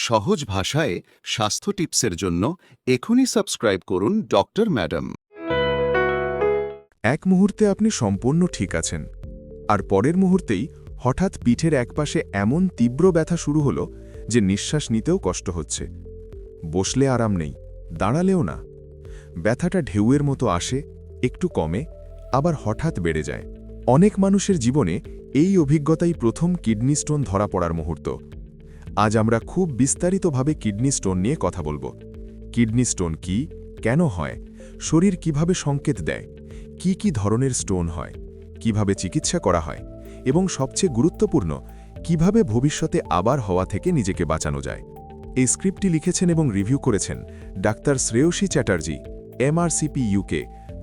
সহজ ভাষায় স্বাস্থ্য টিপসের জন্য এখনই সাবস্ক্রাইব করুন ডক্টর ম্যাডাম। এক মুহূর্তে আপনি সম্পূর্ণ ঠিক আছেন, আর পরের মুহূর্তেই হঠাৎ পিঠের একপাশে এমন তীব্র ব্যথা শুরু হলো যে নিঃশ্বাস নিতেও কষ্ট হচ্ছে। বসলে আরাম নেই, দাঁড়ালেও না। ব্যথাটা ঢেউয়ের মতো আসে, একটু কমে, আবার হঠাৎ বেড়ে যায়। অনেক মানুষের জীবনে এই অভিজ্ঞতাই প্রথম কিডনি স্টোন ধরা পড়ার মুহূর্ত। আজ আমরা খুব বিস্তারিতভাবে কিডনি স্টোন নিয়ে কথা বলবো। কিডনি স্টোন কি, কেন হয়, শরীর কিভাবে সংকেত দেয়, কি কি ধরনের স্টোন হয়, কিভাবে চিকিৎসা করা হয়, এবং সবচেয়ে গুরুত্বপূর্ণ, কিভাবে ভবিষ্যতে আবার হওয়া থেকে নিজেকে বাঁচানো যায়। এই স্ক্রিপ্টটি লিখেছেন এবং রিভিউ করেছেন doctor Shreyasi Chatterjee, MRCP UK,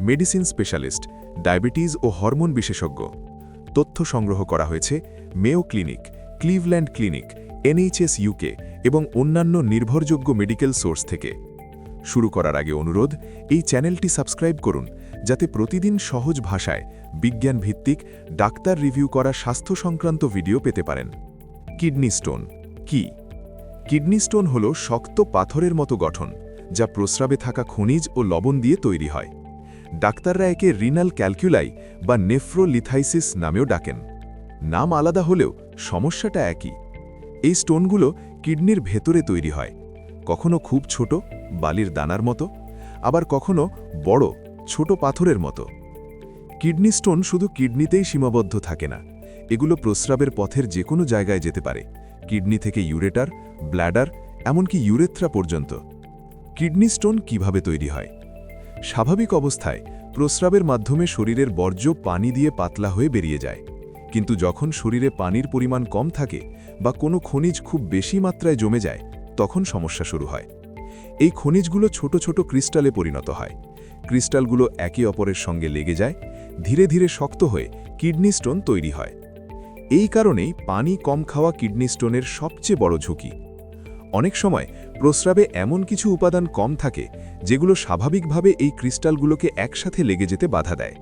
medicine specialist, diabetes ও হরমোন বিশেষজ্ঞ। তথ্য সংগ্রহ করা হয়েছে Mayo clinic, Cleveland clinic, NHS UK এবং অন্যান্য নির্ভরযোগ্য মেডিকেল সোর্স থেকে। শুরু করার আগে অনুরোধ, এই চ্যানেলটি সাবস্ক্রাইব করুন যাতে প্রতিদিন সহজ ভাষায় বিজ্ঞান ভিত্তিক ডাক্তার রিভিউ করা স্বাস্থ্য সংক্রান্ত ভিডিও পেতে পারেন। কিডনি স্টোন কি? কিডনি স্টোন হল শক্ত পাথরের মতো গঠন, যা প্রস্রাবে থাকা খনিজ ও লবণ দিয়ে তৈরি হয়। ডাক্তাররা একে রিনাল ক্যালকুলাই বা নেফ্রোলিথাইসিস নামেও ডাকেন। নাম আলাদা হলেও সমস্যাটা একই। এই স্টোনগুলো কিডনির ভেতরে তৈরি হয়, কখনো খুব ছোট, বালির দানার মতো, আবার কখনো বড়, ছোট পাথরের মতো। কিডনি স্টোন শুধু কিডনিতেই সীমাবদ্ধ থাকে না, এগুলো প্রস্রাবের পথের যে কোনো জায়গায় যেতে পারে, কিডনি থেকে ইউরেটার, ব্ল্যাডার, এমনকি ইউরেথ্রা পর্যন্ত। কিডনি স্টোন কিভাবে তৈরি হয়? স্বাভাবিক অবস্থায় প্রস্রাবের মাধ্যমে শরীরের বর্জ্য পানি দিয়ে পাতলা হয়ে বেরিয়ে যায়, কিন্তু যখন শরীরে পানির পরিমাণ কম থাকে বা কোনো খনিজ খুব বেশি মাত্রায় জমে যায়, তখন সমস্যা শুরু হয়। এই খনিজগুলো ছোট ছোট ক্রিস্টালে পরিণত হয়। ক্রিস্টালগুলো একে অপরের সঙ্গে লেগে যায়, ধীরে ধীরে শক্ত হয়ে কিডনি স্টোন তৈরি হয়। এই কারণেই পানি কম খাওয়া কিডনি স্টোনের সবচেয়ে বড় ঝুঁকি। অনেক সময় প্রস্রাবে এমন কিছু উপাদান কম থাকে যেগুলো স্বাভাবিকভাবে এই ক্রিস্টালগুলোকে একসাথে লেগে যেতে বাধা দেয়।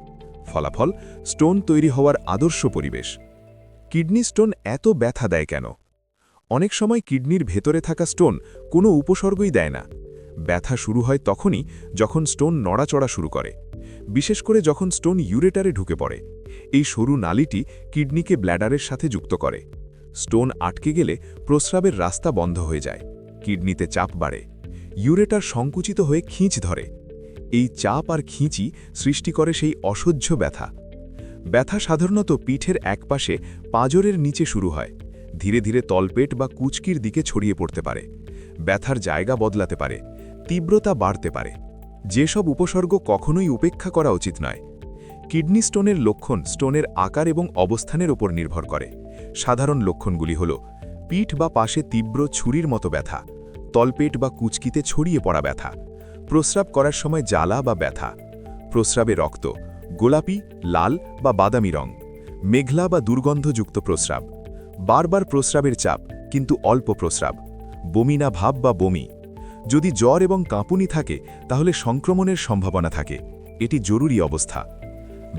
ফলাফল, স্টোন তৈরি হওয়ার আদর্শ পরিবেশ। কিডনি স্টোন এত ব্যথা দেয় কেন? অনেক সময় কিডনির ভেতরে থাকা স্টোন কোনো উপসর্গই দেয় না। ব্যথা শুরু হয় তখনই যখন স্টোন নড়াচড়া শুরু করে, বিশেষ করে যখন স্টোন ইউরেটারে ঢুকে পড়ে। এই সরু নালীটি কিডনিকে ব্ল্যাডারের সাথে যুক্ত করে। স্টোন আটকে গেলে প্রস্রাবের রাস্তা বন্ধ হয়ে যায়, কিডনিতে চাপ বাড়ে, ইউরেটার সংকুচিত হয়ে খিঁচ ধরে। এই চাপ আর খিঁচি সৃষ্টি করে সেই অসহ্য ব্যথা। ব্যথা সাধারণত পিঠের একপাশে পাঁজরের নিচে শুরু হয়, ধীরে ধীরে তলপেট বা কুচকির দিকে ছড়িয়ে পড়তে পারে। ব্যথার জায়গা বদলাতে পারে, তীব্রতা বাড়তে পারে। যেসব উপসর্গ কখনোই উপেক্ষা করা উচিত নয়। কিডনি স্টোনের লক্ষণ স্টোনের আকার এবং অবস্থানের উপর নির্ভর করে। সাধারণ লক্ষণগুলি হল পিঠ বা পাশে তীব্র ছুরির মতো ব্যথা, তলপেট বা কুচকিতে ছড়িয়ে পড়া ব্যথা, প্রস্রাব করার সময় জ্বালা বা ব্যথা, প্রস্রাবে রক্ত, গোলাপি, লাল বা বাদামি রং, মেঘলা বা দুর্গন্ধযুক্ত প্রস্রাব, বারবার প্রস্রাবের চাপ কিন্তু অল্প প্রস্রাব, বমি না ভাব বা বমি। যদি জ্বর এবং কাঁপুনি থাকে তাহলে সংক্রমণের সম্ভাবনা থাকে, এটি জরুরি অবস্থা।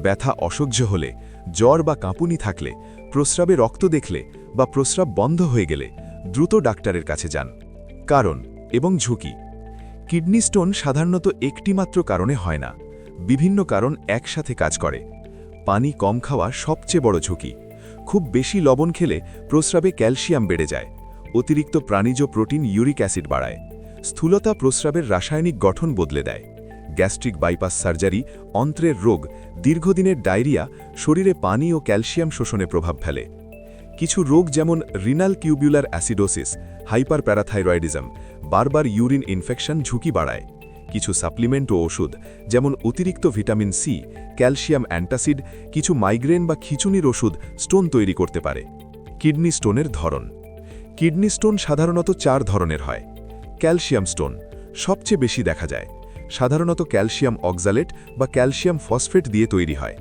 ব্যথা অসহ্য হলে, জ্বর বা কাঁপুনি থাকলে, প্রস্রাবে রক্ত দেখলে বা প্রস্রাব বন্ধ হয়ে গেলে দ্রুত ডাক্তারের কাছে যান। কারণ এবং ঝুঁকি। কিডনি স্টোন সাধারণত একটিমাত্র কারণে হয় না, বিভিন্ন কারণ একসাথে কাজ করে। পানি কম খাওয়া সবচেয়ে বড় ঝুঁকি। খুব বেশি লবণ খেলে প্রস্রাবে ক্যালসিয়াম বেড়ে যায়। অতিরিক্ত প্রাণীজ প্রোটিন ইউরিক অ্যাসিড বাড়ায়। স্থূলতা প্রস্রাবের রাসায়নিক গঠন বদলে দেয়। গ্যাস্ট্রিক বাইপাস সার্জারি, অন্ত্রের রোগ, দীর্ঘদিনের ডায়রিয়া শরীরে পানি ও ক্যালসিয়াম শোষণে প্রভাব ফেলে। কিছু রোগ যেমন renal tubular acidosis, hyper parathyroidism, বারবার ইউরিন ইনফেকশন ঝুঁকি বাড়ায়। কিছু সাপ্লিমেন্ট ও ওষুধ যেমন অতিরিক্ত ভিটামিন সি, ক্যালসিয়াম অ্যান্টাসিড, কিছু মাইগ্রেন বা খিঁচুনির ওষুধ স্টোন তৈরি করতে পারে। কিডনি স্টোনের ধরন। কিডনি স্টোন সাধারণত 4 ধরনের হয়। ক্যালসিয়াম স্টোন সবচেয়ে বেশি দেখা যায়, সাধারণত ক্যালসিয়াম অক্সালেট বা ক্যালসিয়াম ফসফেট দিয়ে তৈরি হয়।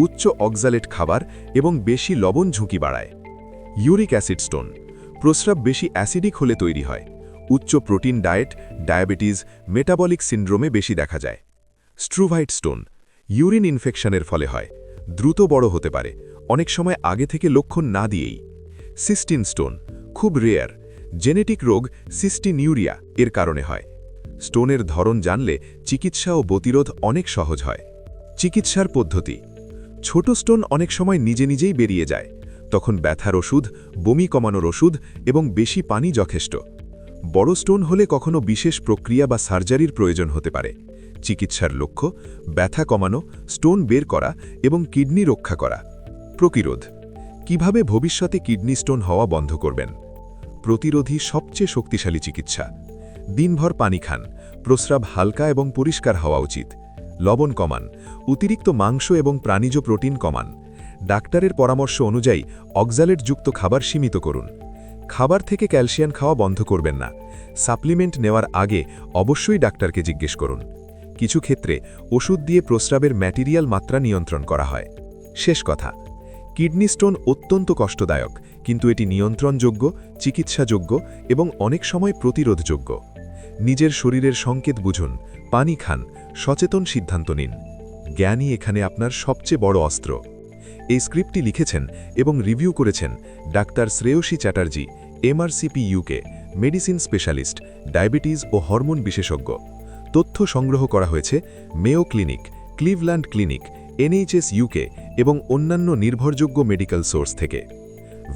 উচ্চ অক্সালেট খাবার এবং বেশি লবণ ঝুঁকি বাড়ায়। ইউরিক অ্যাসিড স্টোন প্রস্রাব বেশি অ্যাসিডিক হলে তৈরি হয়। উচ্চ প্রোটিন ডায়েট, ডায়াবেটিস, মেটাবলিক সিন্ড্রোমে বেশি দেখা যায়। স্ট্রুভাইট স্টোন ইউরিন ইনফেকশনের ফলে হয়, দ্রুত বড় হতে পারে, অনেক সময় আগে থেকে লক্ষণ না দিয়েই। সিস্টিন স্টোন খুব রেয়ার, জেনেটিক রোগ সিস্টিনিউরিয়া এর কারণে হয়। স্টোনের ধরন জানলে চিকিৎসা ও প্রতিরোধ অনেক সহজ হয়। চিকিৎসার পদ্ধতি: ছোট স্টোন অনেক সময় নিজে নিজেই বেরিয়ে যায়, তখন ব্যথার ওষুধ, বমি কমানোর ওষুধ এবং বেশি পানি যথেষ্ট। বড় স্টোন হলে কখনো বিশেষ প্রক্রিয়া বা সার্জারির প্রয়োজন হতে পারে। চিকিৎসার লক্ষ্য: ব্যথা কমানো, স্টোন বের করা এবং কিডনি রক্ষা করা। প্রতিরোধ: কিভাবে ভবিষ্যতে কিডনি স্টোন হওয়া বন্ধ করবেন? প্রতিরোধী সবচেয়ে শক্তিশালী চিকিৎসা। দিনভর পানি খান, প্রস্রাব হালকা এবং পরিষ্কার হওয়া উচিত। লবণ কমান, অতিরিক্ত মাংস এবং প্রাণীজ প্রোটিন কমান। ডাক্তারের পরামর্শ অনুযায়ী অক্সালেটযুক্ত খাবার সীমিত করুন। খাবার থেকে ক্যালসিয়াম খাওয়া বন্ধ করবেন না। সাপ্লিমেন্ট নেওয়ার আগে অবশ্যই ডাক্তারকে জিজ্ঞেস করুন। কিছু ক্ষেত্রে ওষুধ দিয়ে প্রস্রাবের ম্যাটেরিয়াল মাত্রা নিয়ন্ত্রণ করা হয়। শেষ কথা: কিডনি স্টোন অত্যন্ত কষ্টদায়ক, কিন্তু এটি নিয়ন্ত্রণযোগ্য, চিকিৎসাযোগ্য এবং অনেক সময় প্রতিরোধযোগ্য। নিজের শরীরের সংকেত বুঝুন, পানি খান, সচেতন সিদ্ধান্ত নিন। জ্ঞানই এখানে আপনার সবচেয়ে বড় অস্ত্র। এই স্ক্রিপ্টটি লিখেছেন এবং রিভিউ করেছেন doctor Shreyasi Chatterjee, MRCP UK, medicine specialist, diabetes ও হরমোন বিশেষজ্ঞ। তথ্য সংগ্রহ করা হয়েছে Mayo clinic, Cleveland clinic, NHS UK এবং অন্যান্য নির্ভরযোগ্য মেডিকেল সোর্স থেকে।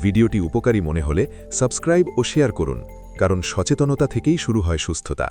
ভিডিওটি উপকারী মনে হলে সাবস্ক্রাইব ও শেয়ার করুন, কারণ সচেতনতা থেকেই শুরু হয় সুস্থতা।